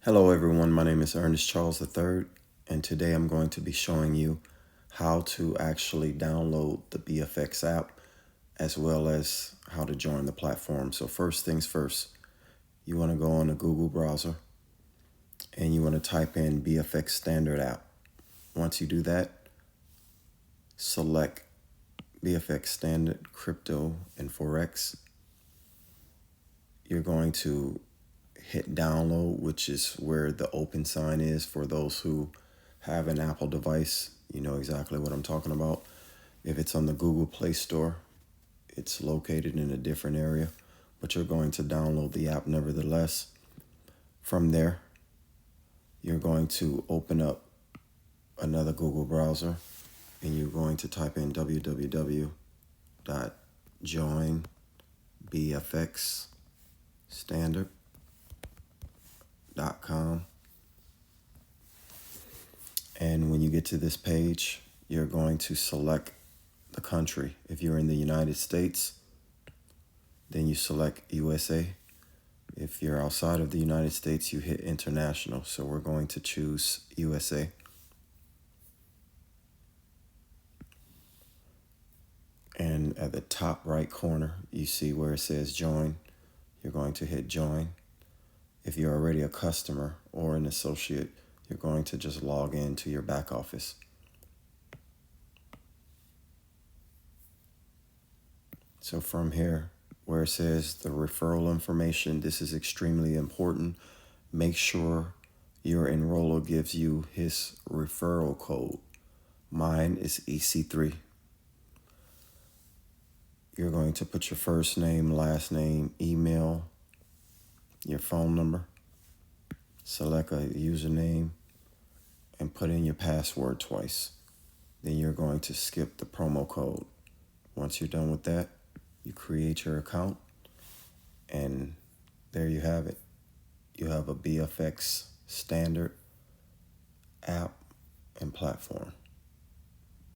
Hello everyone, my name is Ernest Charles III, and today I'm going to be showing you how to actually download the BFX app as well as how to join the platform. So first things first, you want to go on the Google browser and you want to type in BFX Standard app. Once you do that, select BFX Standard Crypto and Forex. You're going to hit download, which is where the open sign is. For those who have an Apple device, you know exactly what I'm talking about. If it's on the Google Play Store, it's located in a different area, but you're going to download the app nevertheless. From there, you're going to open up another Google browser and you're going to type in www.joinbfxstandard.com. And when you get to this page, you're going to select the country. If you're in the United States, then you select USA. If you're outside of the United States, you hit international. So we're going to choose USA. And at the top right corner, you see where it says join. You're going to hit join. If you're already a customer or an associate, you're going to just log in to your back office. So from here, where it says the referral information, this is extremely important. Make sure your enroller gives you his referral code. Mine is EC3. You're going to put your first name, last name, email, your phone number, select a username, and put in your password twice. Then you're going to skip the promo code. Once you're done with that, you create your account, and there you have it. You have a BFX standard app and platform.